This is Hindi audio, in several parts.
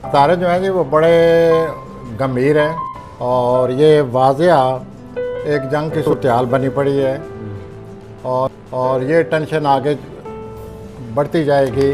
तारे जो हैं जी वो बड़े गंभीर हैं और ये वाज़िया एक जंग की सूरत-ए-हाल बनी पड़ी है और ये टेंशन आगे बढ़ती जाएगी।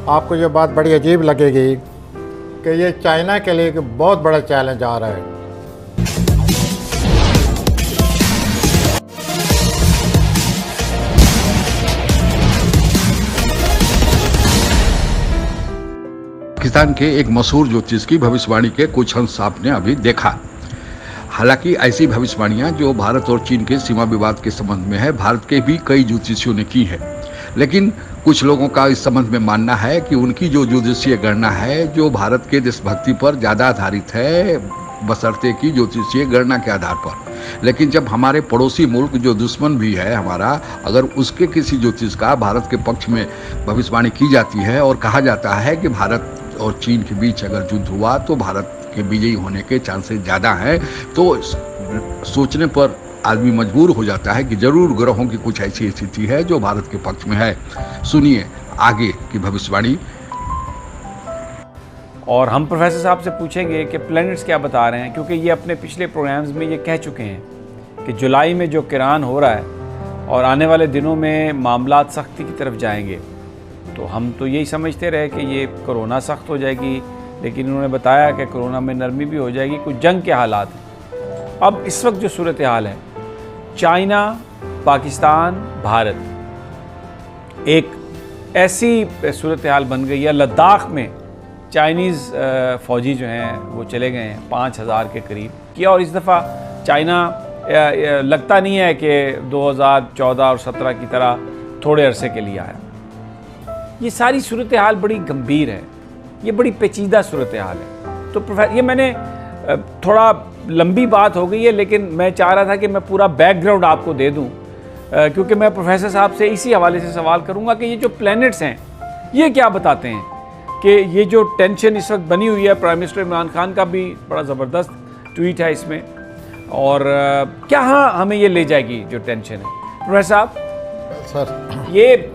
आपको ये बात बड़ी अजीब लगेगी कि ये चाइना के लिए एक बहुत बड़ा चैलेंज आ रहा है। पाकिस्तान के एक मशहूर ज्योतिष की भविष्यवाणी के कुछ अंश आपने अभी देखा। हालांकि ऐसी भविष्यवाणियां जो भारत और चीन के सीमा विवाद के संबंध में है, भारत के भी कई ज्योतिषियों ने की है, लेकिन कुछ लोगों का इस संबंध में मानना है कि उनकी जो ज्योतिषीय गणना है जो भारत के देशभक्ति पर ज़्यादा आधारित है, बशर्ते की ज्योतिषीय गणना के आधार पर। लेकिन जब हमारे पड़ोसी मुल्क जो दुश्मन भी है हमारा, अगर उसके किसी ज्योतिष का भारत के पक्ष में भविष्यवाणी की जाती है और कहा जाता है कि भारत और चीन के बीच अगर युद्ध हुआ तो भारत के विजयी होने के चांसेस ज़्यादा हैं, तो सोचने पर आदमी मजबूर हो जाता है कि जरूर ग्रहों की कुछ ऐसी स्थिति है जो भारत के पक्ष में है। सुनिए आगे की भविष्यवाणी। और हम प्रोफेसर साहब से पूछेंगे कि प्लैनेट्स क्या बता रहे हैं, क्योंकि ये अपने पिछले प्रोग्राम्स में ये कह चुके हैं कि जुलाई में जो किरान हो रहा है और आने वाले दिनों में मामलात सख्ती की तरफ जाएंगे। तो हम तो यही समझते रहे कि ये कोरोना सख्त हो जाएगी, लेकिन उन्होंने बताया कि कोरोना में नरमी भी हो जाएगी, कुछ जंग के हालात हैं। अब इस वक्त जो सूरत हाल है, चाइना, पाकिस्तान, भारत, एक ऐसी सूरत हाल बन गई है। लद्दाख में चाइनीज़ फ़ौजी जो हैं वो चले गए हैं 5000 के करीब किया, और इस दफ़ा चाइना लगता नहीं है कि 2014 और 17 की तरह थोड़े अरसे के लिए आया। ये सारी सूरत हाल बड़ी गंभीर है, ये बड़ी पेचीदा सूरत हाल है। तो प्रोफेसर, ये मैंने थोड़ा लंबी बात हो गई है, लेकिन मैं चाह रहा था कि मैं पूरा बैकग्राउंड आपको दे दूं, क्योंकि मैं प्रोफेसर साहब से इसी हवाले से सवाल करूंगा कि ये जो प्लैनेट्स हैं ये क्या बताते हैं कि ये जो टेंशन इस वक्त बनी हुई है। प्राइम मिनिस्टर इमरान खान का भी बड़ा ज़बरदस्त ट्वीट है इसमें, और क्या हमें ये ले जाएगी जो टेंशन है। प्रोफेसर साहब सर, ये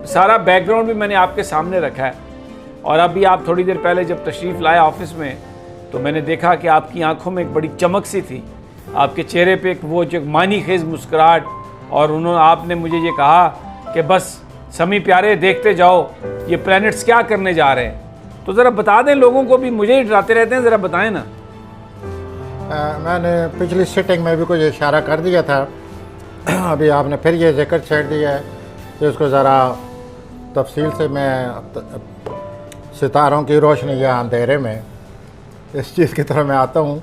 सारा बैकग्राउंड भी मैंने आपके सामने रखा है, और अभी आप थोड़ी देर पहले जब तशरीफ़ लाए ऑफिस में तो मैंने देखा कि आपकी आंखों में एक बड़ी चमक सी थी, आपके चेहरे पे एक वो जो मानी खेज मुस्कुराहट, और आपने मुझे ये कहा कि बस समी प्यारे देखते जाओ ये प्लैनेट्स क्या करने जा रहे हैं। तो ज़रा बता दें लोगों को भी, मुझे ही डराते रहते हैं, ज़रा बताएं ना। मैंने पिछली सिटिंग में भी कुछ इशारा कर दिया था, अभी आपने फिर ये जिक्र छेड़ दिया है तो इसको ज़रा तफसील से मैं सितारों की रोशनी या अंधेरे में इस चीज़ की तरफ मैं आता हूँ।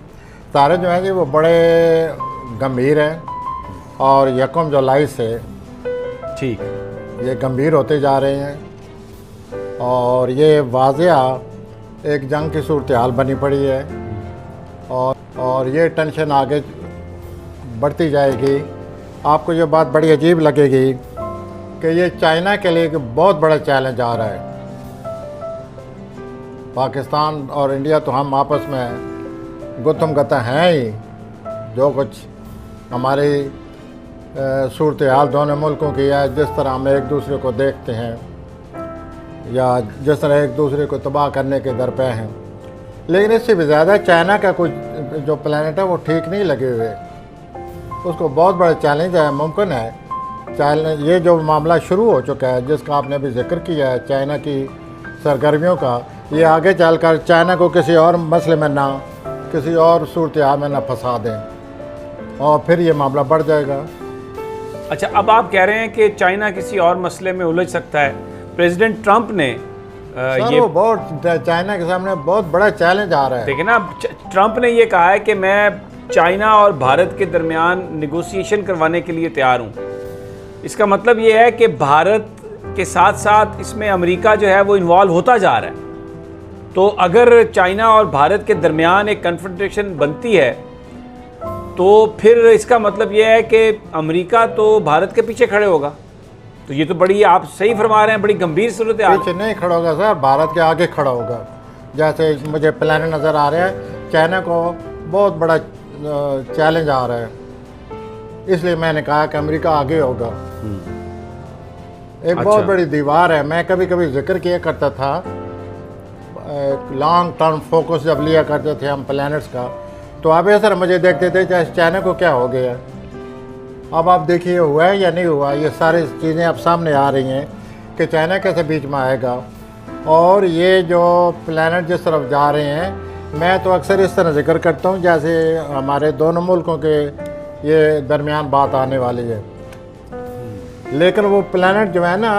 तारे जो हैं जी वो बड़े गंभीर हैं और यकम जुलाई से ठीक ये गंभीर होते जा रहे हैं और ये वाज़िया एक जंग की सूरत-ए-हाल बनी पड़ी है और ये टेंशन आगे बढ़ती जाएगी। आपको ये बात बड़ी अजीब लगेगी कि ये चाइना के लिए एक बहुत बड़ा चैलेंज आ रहा है। पाकिस्तान और इंडिया तो हम आपस में गुत्थम गत्ता हैं ही, जो कुछ हमारी सूरत-ए-हाल दोनों मुल्कों की है, जिस तरह हम एक दूसरे को देखते हैं या जिस तरह एक दूसरे को तबाह करने के दर पे हैं, लेकिन इससे भी ज़्यादा चाइना का कुछ जो प्लैनेट है वो ठीक नहीं लगे हुए, उसको बहुत बड़ा चैलेंज है। मुमकिन है चाइना, ये जो मामला शुरू हो चुका है जिसका आपने अभी जिक्र किया है चाइना की सरगर्मियों का, ये आगे चलकर चाइना को किसी और मसले में ना, किसी और सूरत-ए-हाल में ना फंसा दें और फिर ये मामला बढ़ जाएगा। अच्छा, अब आप कह रहे हैं कि चाइना किसी और मसले में उलझ सकता है। प्रेसिडेंट ट्रंप ने ये वो बहुत चाइना के सामने बहुत बड़ा चैलेंज आ रहा है। देखिए ना, ट्रंप ने ये कहा है कि मैं चाइना और भारत के दरमियान निगोशिएशन करवाने के लिए तैयार हूँ। इसका मतलब ये है कि भारत के साथ साथ इसमें अमेरिका जो है वो इन्वॉल्व होता जा रहा है। तो अगर चाइना और भारत के दरमियान एक कन्फ्रंटेशन बनती है तो फिर इसका मतलब ये है कि अमेरिका तो भारत के पीछे खड़े होगा। तो ये तो बड़ी, आप सही फरमा रहे हैं, बड़ी गंभीर सूरत है। पीछे नहीं खड़ा होगा सर, भारत के आगे खड़ा होगा। जैसे मुझे प्लान नज़र आ रहा है, चाइना को बहुत बड़ा चैलेंज आ रहा है, इसलिए मैंने कहा कि अमेरिका आगे होगा। एक बहुत बड़ी दीवार है। मैं कभी कभी जिक्र किया करता था लॉन्ग टर्म फोकस जब लिया करते थे हम प्लैनेट्स का, तो आप ऐसा मुझे देखते थे चाहे चाइना को क्या हो गया। अब आप देखिए हुआ है या नहीं हुआ, ये सारी चीज़ें अब सामने आ रही हैं कि चाइना कैसे बीच में आएगा। और ये जो प्लैनेट जिस तरफ जा रहे हैं, मैं तो अक्सर इस तरह जिक्र करता हूँ जैसे हमारे दोनों मुल्कों के ये दरमियान बात आने वाली है। लेकिन वो प्लैनेट जो है ना,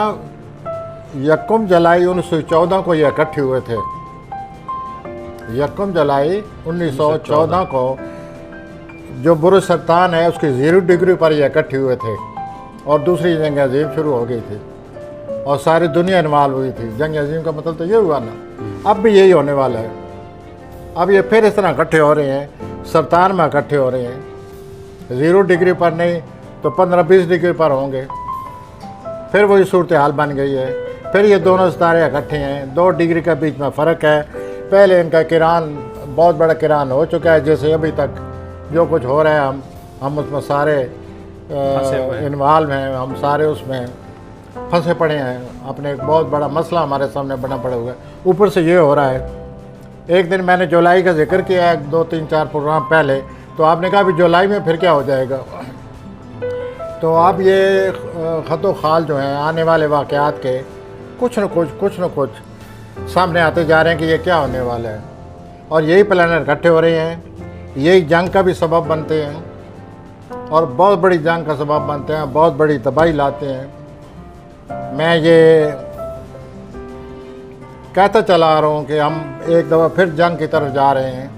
1 जुलाई 1914 को ये इकट्ठे हुए थे। 1 जुलाई 1914 को जो बुरुज सरतान है उसकी 0 डिग्री पर ये इकट्ठे हुए थे और दूसरी जंग अजीम शुरू हो गई थी और सारी दुनिया इन्वॉल्व हुई थी। जंग अजीम का मतलब तो ये हुआ ना। अब भी यही होने वाला है। अब ये फिर इस तरह इकट्ठे हो रहे हैं, सरतान में इकट्ठे हो रहे हैं। 0 डिग्री पर नहीं तो 15-20 डिग्री पर होंगे। फिर वही सूरत हाल बन गई है। फिर ये दोनों सितारे इकट्ठे हैं, 2 डिग्री का बीच में फ़र्क है। पहले इनका किरान बहुत बड़ा किरान हो चुका है, जैसे अभी तक जो कुछ हो रहा है हम उसमें सारे इन्वॉल्व हैं, हम सारे उसमें फंसे पड़े हैं। अपने एक बहुत बड़ा मसला हमारे सामने बना पड़ा हुआ है। ऊपर से ये हो रहा है। एक दिन मैंने जुलाई का जिक्र किया है 2-3-4 प्रोग्राम पहले, तो आपने कहा भी जुलाई में फिर क्या हो जाएगा। तो अब ये ख़तो खाल जो हैं आने वाले वाक़यात के कुछ न कुछ सामने आते जा रहे हैं कि ये क्या होने वाला है। और यही प्लैनेट इकट्ठे हो रहे हैं, यही जंग का भी सबब बनते हैं और बहुत बड़ी जंग का सबब बनते हैं, बहुत बड़ी तबाही लाते हैं। मैं ये कहता चला आ रहा हूँ कि हम एक दफ़ा फिर जंग की तरफ जा रहे हैं,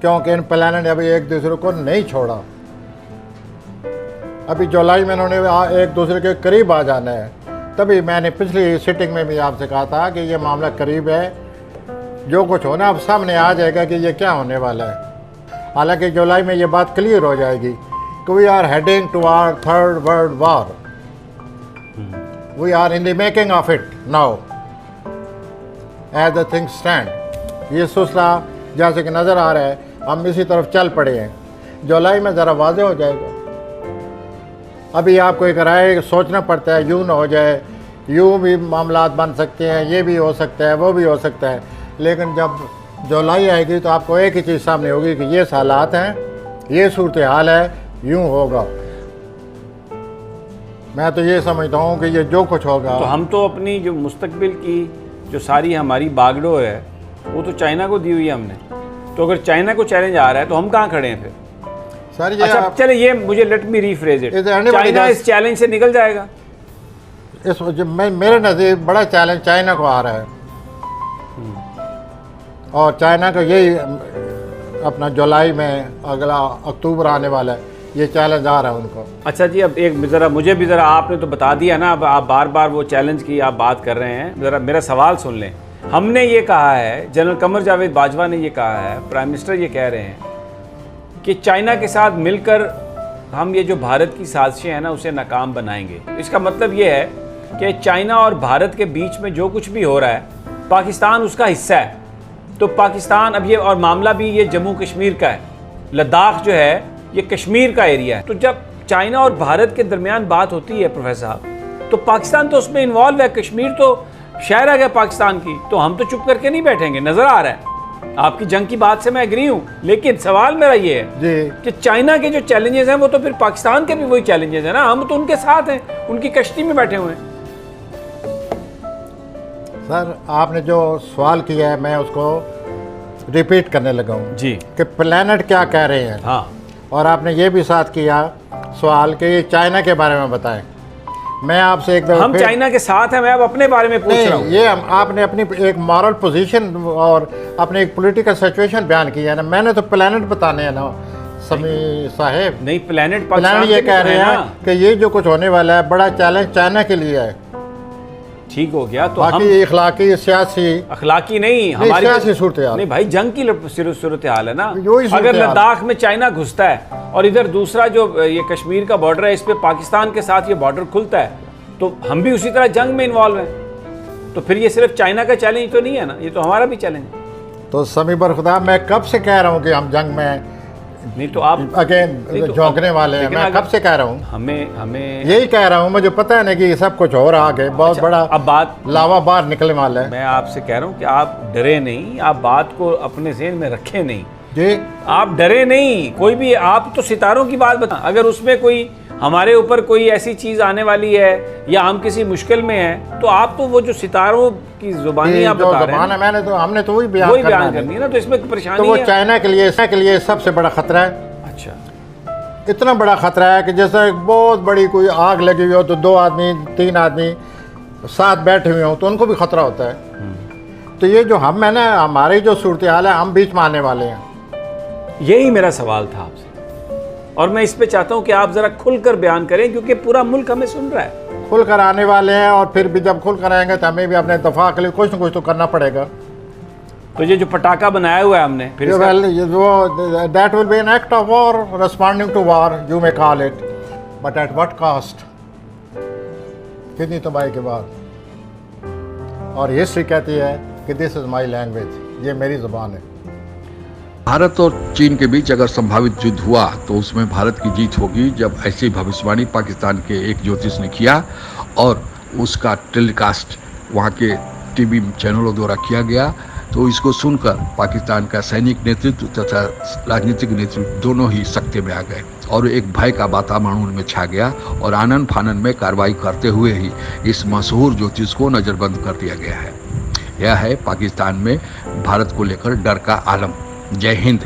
क्योंकि इन प्लैनेट ने अभी एक दूसरे को नहीं छोड़ा। अभी जुलाई में इन्होंने एक दूसरे के करीब आ जाना है। तभी मैंने पिछली सिटिंग में भी आपसे कहा था कि ये मामला करीब है, जो कुछ होना अब सामने आ जाएगा कि ये क्या होने वाला है। हालांकि जुलाई में ये बात क्लियर हो जाएगी कि we are heading to our 3rd world war. We are in the making of it now as the things stand. ये सिलसिला जैसे कि नज़र आ रहा है, हम इसी तरफ चल पड़े हैं। जुलाई में ज़रा वाज़ेह हो जाएगा। अभी आपको एक राय सोचना पड़ता है, यूँ ना हो जाए, यूँ भी मामलात बन सकते हैं, ये भी हो सकता है, वो भी हो सकता है। लेकिन जब जुलाई आएगी तो आपको एक ही चीज़ सामने होगी कि ये हालात हैं, ये सूरत हाल है, यूँ होगा। मैं तो ये समझता हूँ कि ये जो कुछ होगा। तो हम तो अपनी जो मुस्तकबिल की जो सारी हमारी बागडोर है वो तो चाइना को दी हुई है हमने। तो अगर चाइना को चैलेंज आ रहा है तो हम कहाँ खड़े हैं फिर? सर ये अच्छा चले, ये मुझे let me rephrase it, China इस चैलेंज से निकल जाएगा? मेरे नज़दीक बड़ा चैलेंज चाइना को आ रहा है और चाइना का यही अपना जुलाई में अगला अक्टूबर आने वाला है, ये चैलेंज आ रहा है उनको। अच्छा जी, अब एक ज़रा मुझे भी ज़रा आपने तो बता दिया ना, अब आप बार बार वो चैलेंज की आप बात कर रहे हैं, ज़रा मेरा सवाल सुन लें। हमने ये कहा है, जनरल कमर जावेद बाजवा ने ये कहा है, प्राइम मिनिस्टर ये कह रहे हैं कि चाइना के साथ मिलकर हम ये जो भारत की साजिशें हैं ना उसे नाकाम बनाएंगे। इसका मतलब ये है कि चाइना और भारत के बीच में जो कुछ भी हो रहा है, पाकिस्तान उसका हिस्सा है। तो पाकिस्तान अब ये, और मामला भी ये जम्मू कश्मीर का है, लद्दाख जो है ये कश्मीर का एरिया है। तो जब चाइना और भारत के दरमियान बात होती है प्रोफेसर साहब, तो पाकिस्तान तो उसमें इन्वॉल्व है, कश्मीर तो शहर आ गया पाकिस्तान की। तो हम तो चुप करके नहीं बैठेंगे। नज़र आ रहा है आपकी जंग की बात से मैं एग्री हूँ, लेकिन सवाल मेरा ये है जी कि चाइना के जो चैलेंजेस हैं वो तो फिर पाकिस्तान के भी वही चैलेंजेस हैं ना। हम तो उनके साथ हैं, उनकी कश्ती में बैठे हुए हैं। सर आपने जो सवाल किया है मैं उसको रिपीट करने लगा हूँ जी कि प्लैनेट क्या कह रहे हैं। हाँ, और आपने ये भी साथ किया सवाल कि ये चाइना के बारे में बताएं। मैं आपसे एक दफ़ा हम चाइना के साथ हैं, मैं अब अपने बारे में पूछ रहा हूँ। ये आपने अपनी एक मॉरल पोजीशन और अपनी एक पॉलिटिकल सिचुएशन बयान की है ना, मैंने तो प्लैनेट बताने हैं ना समी साहेब। नहीं, प्लैनेट ये कह रहे हैं कि ये जो कुछ होने वाला है बड़ा चैलेंज चाइना के लिए है। ठीक हो गया, तो बाकी हम इखलाकी सियासी अखलाकी नहीं, हमारी सियासी सूरत हाल नहीं भाई, जंग की सूरत हाल है ना। यही सूरत अगर हाल। लद्दाख में चाइना घुसता है और इधर दूसरा जो ये कश्मीर का बॉर्डर है, इस पे पाकिस्तान के साथ ये बॉर्डर खुलता है, तो हम भी उसी तरह जंग में इन्वॉल्व हैं। तो फिर ये सिर्फ चाइना का चैलेंज तो नहीं है ना, ये तो हमारा भी चैलेंज है। तो समी बरखुदा मैं कब से कह रहा हूँ कि हम जंग में नहीं तो आप नहीं अगेन तो झोंकने वाले हैं। लेकिन मैं अगर कब से कह रहा हूँ, हमें यही कह रहा हूँ, मुझे पता है ना कि सब कुछ हो रहा आगे, बहुत अच्छा, बड़ा अब बात लावा बाहर निकलने वाला है। मैं आपसे कह रहा हूँ कि आप डरे नहीं, आप बात को अपने ज़हन में रखें नहीं, जी आप डरे नहीं। कोई भी, आप तो सितारों की बात बता, अगर उसमें कोई हमारे ऊपर कोई ऐसी चीज़ आने वाली है या हम किसी मुश्किल में हैं, तो आप तो वो जो सितारों की जुबानी आप जो बता रहे ज़बान है, हमने तो वही हैं, बयान वही करना बयान है। करनी है ना, तो इसमें तो परेशानी वो है। चाइना के लिए सबसे बड़ा खतरा है। अच्छा, इतना बड़ा खतरा है कि जैसे एक बहुत बड़ी कोई आग लगी हुई हो तो 2 आदमी 3 आदमी साथ बैठे हुए हो तो उनको भी खतरा होता है। तो ये जो हम है ना, हमारी जो सूरत हाल है, हम बीच में आने वाले हैं। यही मेरा सवाल था आपसे, और मैं इस पे चाहता हूँ कि आप ज़रा खुलकर बयान करें, क्योंकि पूरा मुल्क हमें सुन रहा है। खुल कर आने वाले हैं, और फिर भी जब खुल कर आएंगे तो हमें भी अपने दफा के लिए कुछ ना कुछ तो करना पड़ेगा। तो ये जो पटाखा बनाया हुआ है हमने, फिर इसका that will be an act of war, responding to war, you may call it, but at what cost? कितनी तबाही के बाद। और हिस्ट्री कहती है कि दिस इज माई लैंग्वेज, ये मेरी ज़ुबान है। भारत और चीन के बीच अगर संभावित युद्ध हुआ तो उसमें भारत की जीत होगी, जब ऐसी भविष्यवाणी पाकिस्तान के एक ज्योतिष ने किया और उसका टेलीकास्ट वहाँ के टीवी चैनलों द्वारा किया गया। तो इसको सुनकर पाकिस्तान का सैनिक नेतृत्व तथा राजनीतिक नेतृत्व दोनों ही सख्ते में आ गए और एक भय का वातावरण उनमें छा गया, और आनन फानन में कार्रवाई करते हुए ही इस मशहूर ज्योतिष को नज़रबंद कर दिया गया है। यह है पाकिस्तान में भारत को लेकर डर का आलम। जय हिंद।